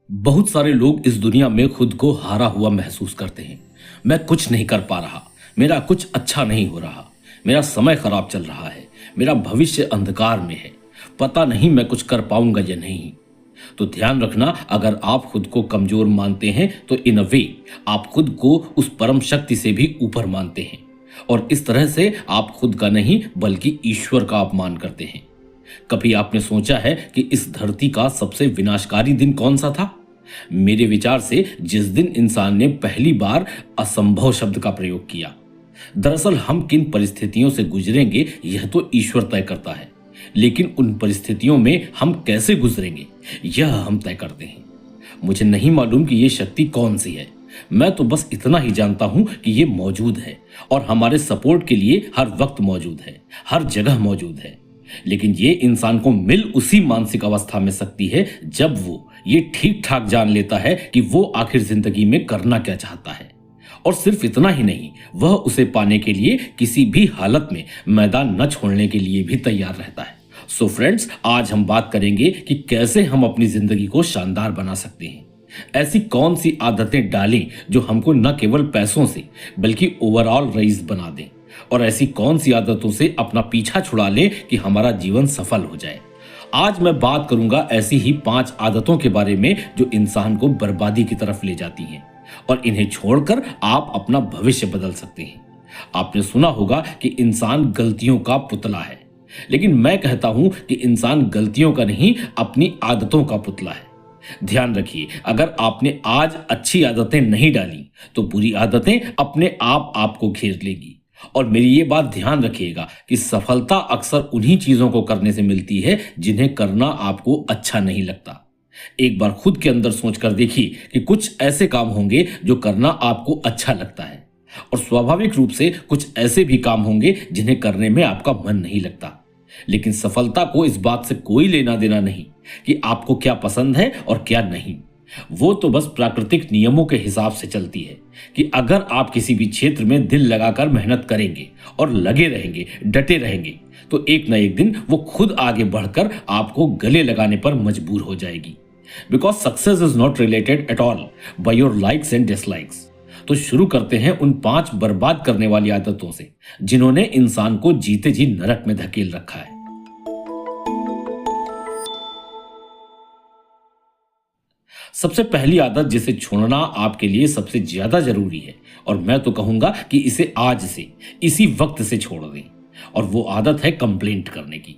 बहुत सारे लोग इस दुनिया में खुद को हारा हुआ महसूस करते हैं। मैं कुछ नहीं कर पा रहा, मेरा कुछ अच्छा नहीं हो रहा, मेरा समय खराब चल रहा है, मेरा भविष्य अंधकार में है, पता नहीं मैं कुछ कर पाऊंगा या नहीं। तो ध्यान रखना, अगर आप खुद को कमजोर मानते हैं तो इन अ वे आप खुद को उस परम शक्ति से भी ऊपर मानते हैं, और इस तरह से आप खुद का नहीं बल्कि ईश्वर का अपमान करते हैं। कभी आपने सोचा है कि इस धरती का सबसे विनाशकारी दिन कौन सा था? मेरे विचार से जिस दिन इंसान ने पहली बार असंभव शब्द का प्रयोग किया। दरअसल हम किन परिस्थितियों से गुजरेंगे यह तो ईश्वर तय करता है, लेकिन उन परिस्थितियों में हम कैसे गुजरेंगे यह हम तय करते हैं। मुझे नहीं मालूम कि यह शक्ति कौन सी है, मैं तो बस इतना ही जानता हूं कि यह मौजूद है और हमारे सपोर्ट के लिए हर वक्त मौजूद है, हर जगह मौजूद है। लेकिन ये इंसान को मिल उसी मानसिक अवस्था में सकती है जब वो ये ठीक ठाक जान लेता है कि वो आखिर जिंदगी में करना क्या चाहता है। और सिर्फ इतना ही नहीं, वह उसे पाने के लिए किसी भी हालत में मैदान न छोड़ने के लिए भी तैयार रहता है। सो फ्रेंड्स, आज हम बात करेंगे कि कैसे हम अपनी जिंदगी को शानदार बना सकते हैं। ऐसी कौन सी आदतें डालें जो हमको न केवल पैसों से बल्कि ओवरऑल रईस बना दें, और ऐसी कौन सी आदतों से अपना पीछा छुड़ा लें कि हमारा जीवन सफल हो जाए। आज मैं बात करूंगा ऐसी ही 5 आदतों के बारे में जो इंसान को बर्बादी की तरफ ले जाती हैं, और इन्हें छोड़कर आप अपना भविष्य बदल सकते हैं। आपने सुना होगा कि इंसान गलतियों का पुतला है, लेकिन मैं कहता हूं कि इंसान गलतियों का नहीं, अपनी आदतों का पुतला है। ध्यान रखिए, अगर आपने आज अच्छी आदतें नहीं डाली तो बुरी आदतें अपने आप आपको घेर लेगी। और मेरी ये बात ध्यान रखिएगा कि सफलता अक्सर उन्हीं चीजों को करने से मिलती है जिन्हें करना आपको अच्छा नहीं लगता। एक बार खुद के अंदर सोचकर देखिए कि कुछ ऐसे काम होंगे जो करना आपको अच्छा लगता है, और स्वाभाविक रूप से कुछ ऐसे भी काम होंगे जिन्हें करने में आपका मन नहीं लगता। लेकिन सफलता को इस बात से कोई लेना देना नहीं कि आपको क्या पसंद है और क्या नहीं। वो तो बस प्राकृतिक नियमों के हिसाब से चलती है कि अगर आप किसी भी क्षेत्र में दिल लगाकर मेहनत करेंगे और लगे रहेंगे, डटे रहेंगे, तो एक न एक दिन वो खुद आगे बढ़कर आपको गले लगाने पर मजबूर हो जाएगी। Because success is not related at all by your likes and dislikes. तो शुरू करते हैं उन 5 बर्बाद करने वाली आदतों से जिन्होंने इंसान को जीते जी नरक में धकेल रखा है। सबसे पहली आदत जिसे छोड़ना आपके लिए सबसे ज्यादा जरूरी है, और मैं तो कहूंगा कि इसे आज से इसी वक्त से छोड़ दें, और वो आदत है कंप्लेंट करने की।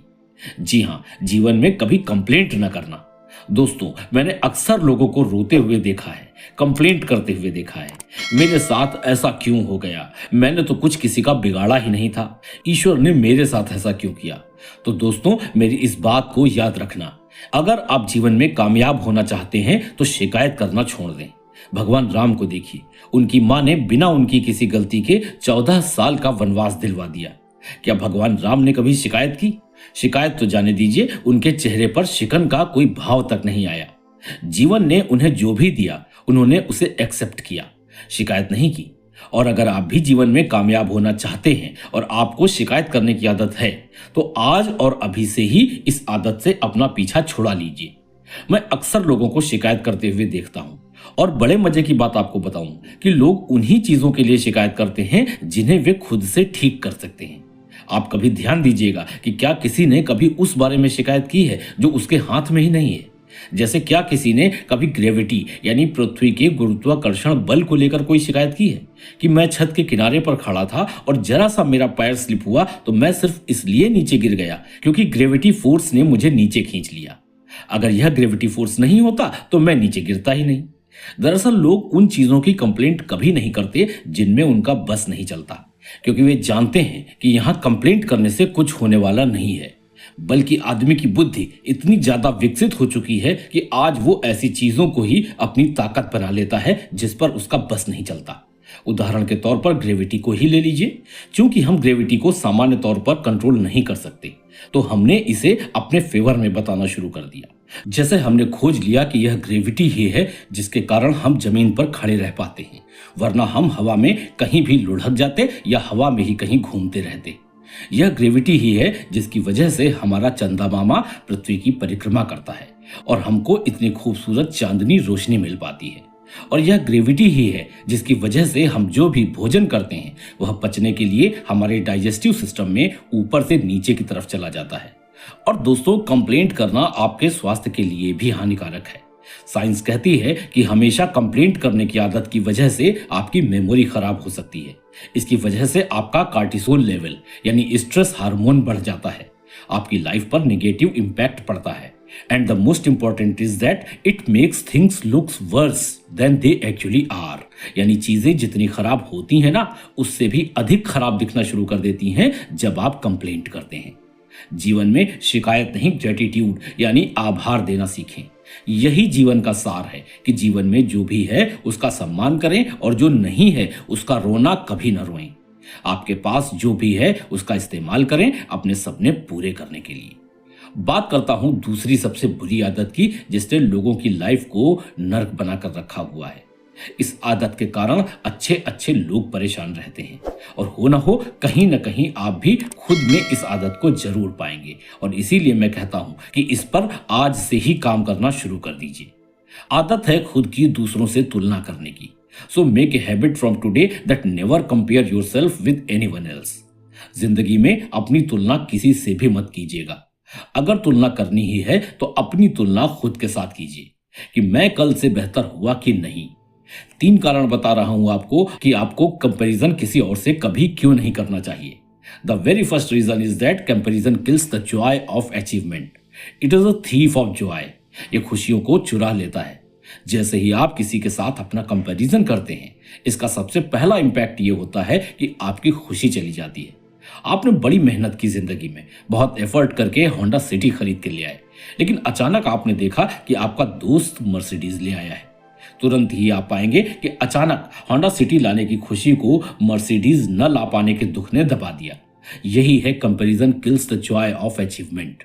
जी हां, जीवन में कभी कंप्लेंट न करना। दोस्तों, मैंने अक्सर लोगों को रोते हुए देखा है, कंप्लेंट करते हुए देखा है। मेरे साथ ऐसा क्यों हो गया, मैंने तो कुछ किसी का बिगाड़ा ही नहीं था, ईश्वर ने मेरे साथ ऐसा क्यों किया। तो दोस्तों, मेरी इस बात को याद रखना, अगर आप जीवन में कामयाब होना चाहते हैं तो शिकायत करना छोड़ दें। भगवान राम को देखिए, उनकी मां ने बिना उनकी किसी गलती के 14 साल का वनवास दिलवा दिया। क्या भगवान राम ने कभी शिकायत की? शिकायत तो जाने दीजिए, उनके चेहरे पर शिकन का कोई भाव तक नहीं आया। जीवन ने उन्हें जो भी दिया उन्होंने उसे एक्सेप्ट किया, शिकायत नहीं की। और अगर आप भी जीवन में कामयाब होना चाहते हैं और आपको शिकायत करने की आदत है, तो आज और अभी से ही इस आदत से अपना पीछा छुड़ा लीजिए। मैं अक्सर लोगों को शिकायत करते हुए देखता हूं, और बड़े मजे की बात आपको बताऊं कि लोग उन्हीं चीजों के लिए शिकायत करते हैं जिन्हें वे खुद से ठीक कर सकते हैं। आप कभी ध्यान दीजिएगा कि क्या किसी ने कभी उस बारे में शिकायत की है जो उसके हाथ में ही नहीं है। जैसे क्या किसी ने कभी ग्रेविटी यानी पृथ्वी के गुरुत्वाकर्षण बल को लेकर कोई शिकायत की है कि मैं छत के किनारे पर खड़ा था और जरा सा मेरा पैर स्लिप हुआ तो मैं सिर्फ इसलिए नीचे गिर गया क्योंकि ग्रेविटी फोर्स ने मुझे नीचे खींच लिया। अगर यह ग्रेविटी फोर्स नहीं होता तो मैं नीचे गिरता ही नहीं। दरअसल लोग उन चीजों की कंप्लेंट कभी नहीं करते जिनमें उनका बस नहीं चलता, क्योंकि वे जानते हैं कि यहां कंप्लेंट करने से कुछ होने वाला नहीं है। बल्कि आदमी की बुद्धि इतनी ज्यादा विकसित हो चुकी है कि आज वो ऐसी चीजों को ही अपनी ताकत बना लेता है जिस पर उसका बस नहीं चलता। उदाहरण के तौर पर ग्रेविटी को ही ले लीजिए। क्योंकि हम ग्रेविटी को सामान्य तौर पर कंट्रोल नहीं कर सकते, तो हमने इसे अपने फेवर में बताना शुरू कर दिया। जैसे हमने खोज लिया कि यह ग्रेविटी ही है जिसके कारण हम जमीन पर खड़े रह पाते हैं, वरना हम हवा में कहीं भी लुढ़क जाते या हवा में ही कहीं घूमते रहते। यह ग्रेविटी ही है जिसकी वजह से हमारा चंदा मामा पृथ्वी की परिक्रमा करता है, और हमको इतनी खूबसूरत चांदनी रोशनी मिल पाती है। और यह ग्रेविटी ही है जिसकी वजह से हम जो भी भोजन करते हैं वह पचने के लिए हमारे डाइजेस्टिव सिस्टम में ऊपर से नीचे की तरफ चला जाता है। और दोस्तों, कंप्लेंट करना आपके स्वास्थ्य के लिए भी हानिकारक है। साइंस कहती है कि हमेशा कंप्लेंट करने की आदत की वजह से आपकी मेमोरी खराब हो सकती है। इसकी वजह से आपका कार्टिसोल लेवल यानी स्ट्रेस हार्मोन बढ़ जाता है, आपकी लाइफ पर नेगेटिव इंपैक्ट पड़ता है। And the most important is that it makes things looks worse than they actually are. यानी चीजें जितनी खराब होती हैं ना, उससे भी अधिक खराब दिखना शुरू कर देती हैं जब आप कंप्लेंट करते हैं। जीवन में शिकायत नहीं, ग्रेटिट्यूड यानी आभार देना सीखें। यही जीवन का सार है कि जीवन में जो भी है उसका सम्मान करें और जो नहीं है उसका रोना कभी न रोएं। आपके पास जो भी है उसका इस्तेमाल करें अपने सपने पूरे करने के लिए। बात करता हूं दूसरी सबसे बुरी आदत की, जिसने लोगों की लाइफ को नर्क बनाकर रखा हुआ है। इस आदत के कारण अच्छे अच्छे लोग परेशान रहते हैं और हो ना हो कहीं ना कहीं आप भी खुद में इस आदत को जरूर पाएंगे। और इसीलिए मैं कहता हूं कि इस पर आज से ही काम करना शुरू कर दीजिए। आदत है खुद की दूसरों से तुलना करने की। So make a habit from today that never compare yourself with anyone else. जिंदगी में अपनी तुलना किसी से भी मत कीजिएगा। अगर तुलना करनी ही है तो अपनी तुलना खुद के साथ कीजिए कि मैं कल से बेहतर हुआ कि नहीं। 3 कारण बता रहा हूं आपको कि आपको कंपैरिजन किसी और से कभी क्यों नहीं करना चाहिए। The very first reason is that comparison kills the joy of achievement. It is a thief of joy. ये खुशियों को चुरा लेता है। जैसे ही आप किसी के साथ अपना कंपैरिजन करते हैं, इसका सबसे पहला इंपैक्ट ये होता है कि आपकी खुशी चली जाती है। आपने बड़ी मेहनत की जिंदगी में, बहुत एफर्ट करके होंडा सिटी खरीद के ले आए, लेकिन अचानक आपने देखा कि आपका दोस्त मर्सिडीज ले आया है। तुरंत ही आप पाएंगे कि अचानक होंडा सिटी लाने की खुशी को मर्सिडीज न ला पाने के दुख ने दबा दिया। यही है comparison kills the joy of achievement.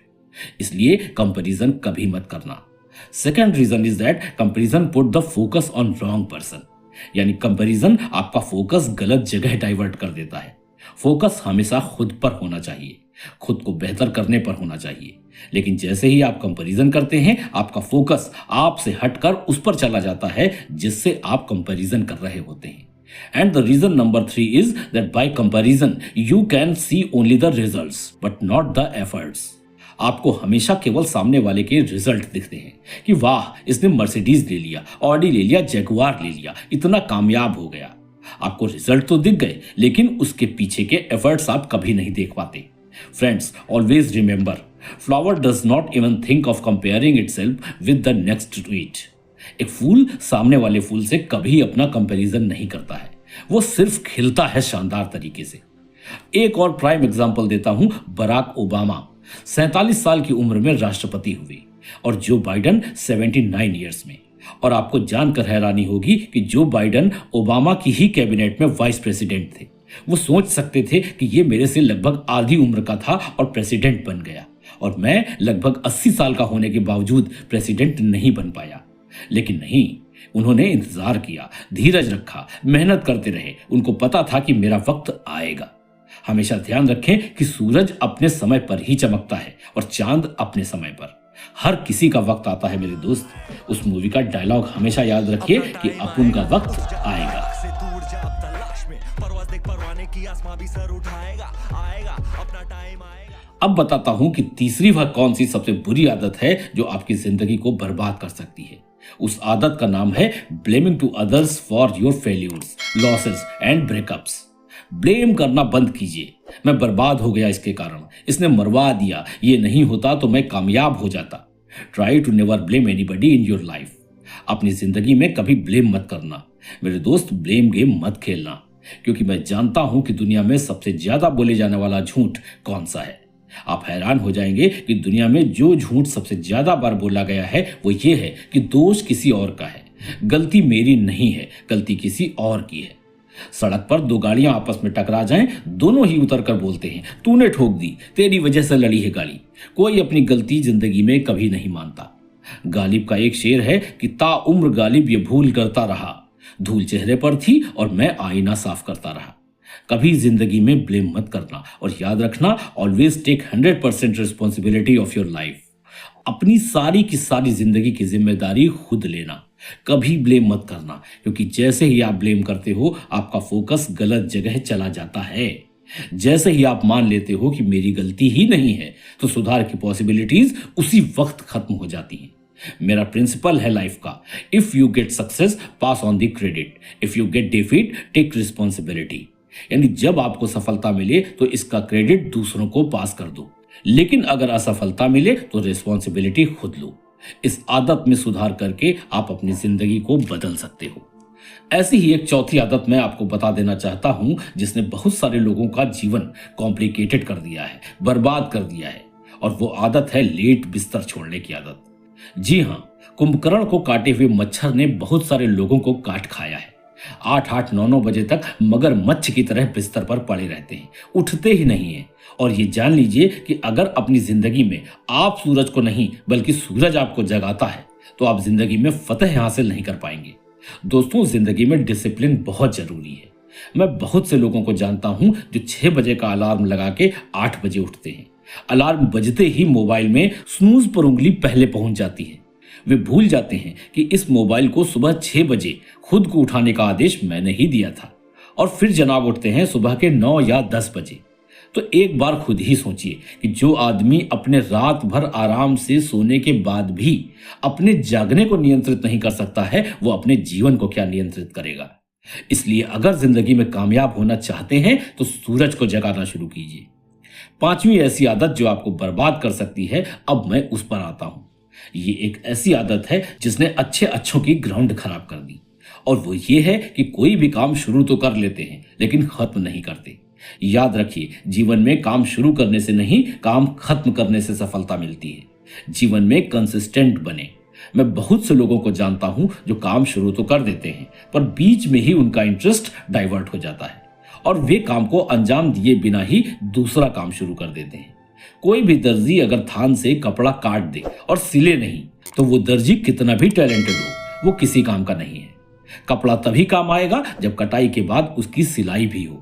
इसलिए कंपैरिजन कभी मत करना। Second reason is that comparison put the focus on wrong person. यानी कंपैरिजन आपका फोकस गलत जगह डाइवर्ट कर देता है। फोकस हमेशा खुद पर होना चाहिए, खुद को बेहतर करने पर होना चाहिए। लेकिन जैसे ही आप कंपैरिजन करते हैं, आपका फोकस आपसे हटकर उस पर चला जाता है जिससे आप कंपैरिजन कर रहे होते हैं। And the reason number 3 is that by comparison you can see only the results but not the efforts. आपको हमेशा केवल सामने वाले के रिजल्ट दिखते हैं कि वाह, इसने मर्सिडीज ले लिया, ऑडी ले लिया, जगुआर ले लिया, इतना कामयाब हो गया। आपको रिजल्ट तो दिख गए, लेकिन उसके पीछे के एफर्ट्स आप कभी नहीं देख पाते। Friends, always remember, flower does not even think of comparing itself with the next to it. एक फूल सामने वाले फूल से कभी अपना कंपैरिजन नहीं करता है, वो सिर्फ खिलता है शानदार तरीके से। एक और प्राइम एग्जांपल देता हूं, बराक ओबामा 47 साल की उम्र में राष्ट्रपति हुए और जो बाइडन 79 ईयर्स में। और आपको जानकर हैरानी होगी कि जो बाइडन ओबामा की ही कैबिनेट में वाइस प्रेसिडेंट थे। वो सोच सकते थे कि ये मेरे से लगभग आधी उम्र का था और प्रेसिडेंट बन गया, और मैं लगभग 80 साल का होने के बावजूद प्रेसिडेंट नहीं बन पाया। लेकिन नहीं, उन्होंने इंतजार किया, धीरज रखा, मेहनत करते रहे। उनको पता था कि मेरा वक्त आएगा। हमेशा ध्यान रखें कि सूरज अपने समय पर ही चमकता है और चांद अपने समय पर। हर किसी का वक्त आता है मेरे दोस्त। उस मूवी का डायलॉग हमेशा याद रखिए कि अपुन का वक्त आएगा। अब बताता हूं कि तीसरी वह कौन सी सबसे बुरी आदत है जो आपकी जिंदगी को बर्बाद कर सकती है। उस आदत का नाम है blaming to others for your failures, losses and breakups. Blame करना बंद कीजिए। मैं बर्बाद हो गया इसके कारण, इसने मरवा दिया, ये नहीं होता तो मैं कामयाब हो जाता। Try to never blame anybody in your life. अपनी जिंदगी में कभी ब्लेम मत करना मेरे दोस्त। ब्लेम गेम मत खेलना, क्योंकि मैं जानता हूं कि दुनिया में सबसे ज्यादा बोले जाने वाला झूठ कौन सा है। आप हैरान हो जाएंगे कि दुनिया में जो झूठ सबसे ज्यादा बार बोला गया है वो ये है कि दोष किसी और का है, गलती मेरी नहीं है, गलती किसी और की है। सड़क पर 2 गाड़ियां आपस में टकरा जाएं, दोनों ही उतर कर बोलते हैं, तूने ठोक दी, तेरी वजह से लड़ी है गाड़ी। कोई अपनी गलती जिंदगी में कभी नहीं मानता। गालिब का एक शेर है कि ताउम्र गालिब ये भूल करता रहा, धूल चेहरे पर थी और मैं आईना साफ करता रहा। कभी जिंदगी में ब्लेम मत करना और याद रखना, always take 100% responsibility of your life. अपनी सारी की सारी जिंदगी की जिम्मेदारी खुद लेना, कभी ब्लेम मत करना, क्योंकि जैसे ही आप ब्लेम करते हो आपका फोकस गलत जगह चला जाता है। जैसे ही आप मान लेते हो कि मेरी गलती ही नहीं है, तो सुधार की पॉसिबिलिटीज उसी वक्त खत्म हो जाती हैं। मेरा प्रिंसिपल है लाइफ का, if you get success pass on the credit, if you get defeat take responsibility. यानी जब आपको सफलता मिले तो इसका क्रेडिट दूसरों को पास कर दो, लेकिन अगर असफलता मिले तो रिस्पॉन्सिबिलिटी खुद लो। इस आदत में सुधार करके आप अपनी जिंदगी को बदल सकते हो। ऐसी ही एक चौथी आदत मैं आपको बता देना चाहता हूं, जिसने बहुत सारे लोगों का जीवन कॉम्प्लिकेटेड कर दिया है, बर्बाद कर दिया है, और वो आदत है लेट बिस्तर छोड़ने की आदत। जी हां, कुंभकर्ण को काटे हुए मच्छर ने बहुत सारे लोगों को काट खाया है। 8-8, 9-9 बजे तक मगरमच्छ की तरह बिस्तर पर पड़े रहते हैं, उठते ही नहीं है। और ये जान लीजिए कि अगर अपनी जिंदगी में आप सूरज को नहीं बल्कि सूरज आपको जगाता है तो आप जिंदगी में फतह हासिल नहीं कर पाएंगे। दोस्तों, जिंदगी में डिसिप्लिन बहुत जरूरी है। मैं बहुत से लोगों को जानता हूं जो 6 बजे का अलार्म लगा के 8 बजे उठते हैं। अलार्म बजते ही मोबाइल में स्नूज पर उंगली पहले पहुंच जाती है। वे भूल जाते हैं कि इस मोबाइल को सुबह 6 बजे खुद को उठाने का आदेश मैंने ही दिया था, और फिर जनाब उठते हैं सुबह के 9 या 10 बजे। तो एक बार खुद ही सोचिए कि जो आदमी अपने रात भर आराम से सोने के बाद भी अपने जागने को नियंत्रित नहीं कर सकता है, वो अपने जीवन को क्या नियंत्रित करेगा। इसलिए अगर जिंदगी में कामयाब होना चाहते हैं तो सूरज को जगाना शुरू कीजिए। 5वीं ऐसी आदत जो आपको बर्बाद कर सकती है, अब मैं उस पर आता हूं। ये एक ऐसी आदत है जिसने अच्छे अच्छों की ग्राउंड खराब कर दी, और वो ये है कि कोई भी काम शुरू तो कर लेते हैं लेकिन खत्म नहीं करते। याद रखिए, जीवन में काम शुरू करने से नहीं, काम खत्म करने से सफलता मिलती है। जीवन में कंसिस्टेंट बने। मैं बहुत से लोगों को जानता हूं जो काम शुरू तो कर देते हैं पर बीच में ही उनका इंटरेस्ट डाइवर्ट हो जाता है और वे काम को अंजाम दिए बिना ही दूसरा काम शुरू कर देते हैं। कोई भी दर्जी अगर थान से कपड़ा काट दे और सिले नहीं तो वो दर्जी कितना भी टैलेंटेड हो, वो किसी काम का नहीं है। कपड़ा तभी काम आएगा जब कटाई के बाद उसकी सिलाई भी हो।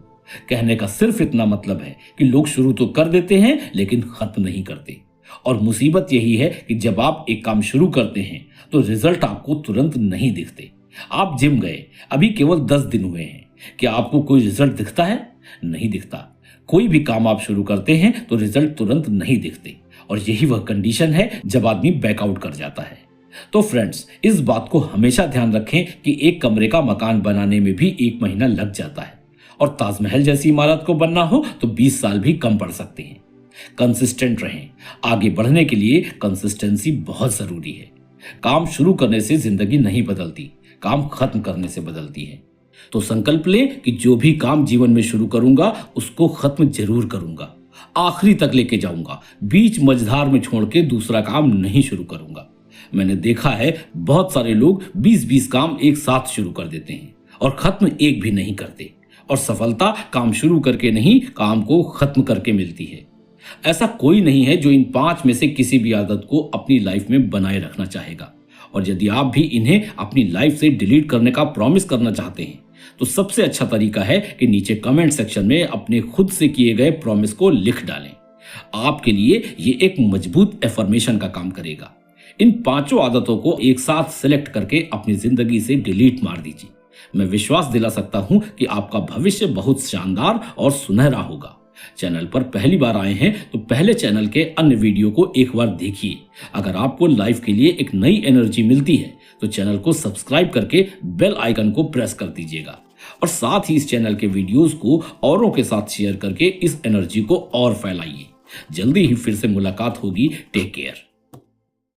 कहने का सिर्फ इतना मतलब है कि लोग शुरू तो कर देते हैं लेकिन खत्म नहीं करते। और मुसीबत यही है कि जब आप एक काम शुरू करते हैं तो रिजल्ट आपको तुरंत नहीं दिखते। आप जिम गए, अभी केवल 10 दिन हुए हैं, क्या आपको कोई रिजल्ट दिखता है? नहीं दिखता। कोई भी काम आप शुरू करते हैं तो रिजल्ट तुरंत नहीं दिखते, और यही वह कंडीशन है जब आदमी बैकआउट कर जाता है। तो फ्रेंड्स, इस बात को हमेशा ध्यान रखें कि एक कमरे का मकान बनाने में भी 1 महीना लग जाता है, और ताजमहल जैसी इमारत को बनना हो तो 20 साल भी कम पड़ सकते हैं। कंसिस्टेंट रहें। आगे बढ़ने के लिए कंसिस्टेंसी बहुत जरूरी है। काम शुरू करने से जिंदगी नहीं बदलती, काम खत्म करने से बदलती है। तो संकल्प लें कि जो भी काम जीवन में शुरू करूंगा उसको खत्म जरूर करूंगा, आखिरी तक लेके जाऊंगा, बीच मझधार में छोड़ के दूसरा काम नहीं शुरू करूंगा। मैंने देखा है बहुत सारे लोग 20-20 काम एक साथ शुरू कर देते हैं और खत्म एक भी नहीं करते, और सफलता काम शुरू करके नहीं, काम को खत्म करके मिलती है। ऐसा कोई नहीं है जो इन 5 में से किसी भी आदत को अपनी लाइफ में बनाए रखना चाहेगा। और यदि आप भी इन्हें अपनी लाइफ से डिलीट करने का प्रॉमिस करना चाहते हैं तो सबसे अच्छा तरीका है कि नीचे कमेंट सेक्शन में अपने खुद से किए गए प्रॉमिस को लिख डालें। आपके लिए ये एक मजबूत एफर्मेशन का काम करेगा। इन 5 आदतों को एक साथ सिलेक्ट करके अपनी जिंदगी से डिलीट मार दीजिए। मैं विश्वास दिला सकता हूं कि आपका भविष्य बहुत शानदार और सुनहरा होगा। चैनल पर पहली बार आए हैं तो पहले चैनल के अन्य वीडियो को एक बार देखिए। अगर आपको लाइफ के लिए एक नई एनर्जी मिलती है तो चैनल को सब्सक्राइब करके बेल आइकन को प्रेस कर दीजिएगा, और साथ ही इस चैनल के वीडियोस को औरों के साथ शेयर करके इस एनर्जी को और फैलाइए। जल्दी ही फिर से मुलाकात होगी। Take care.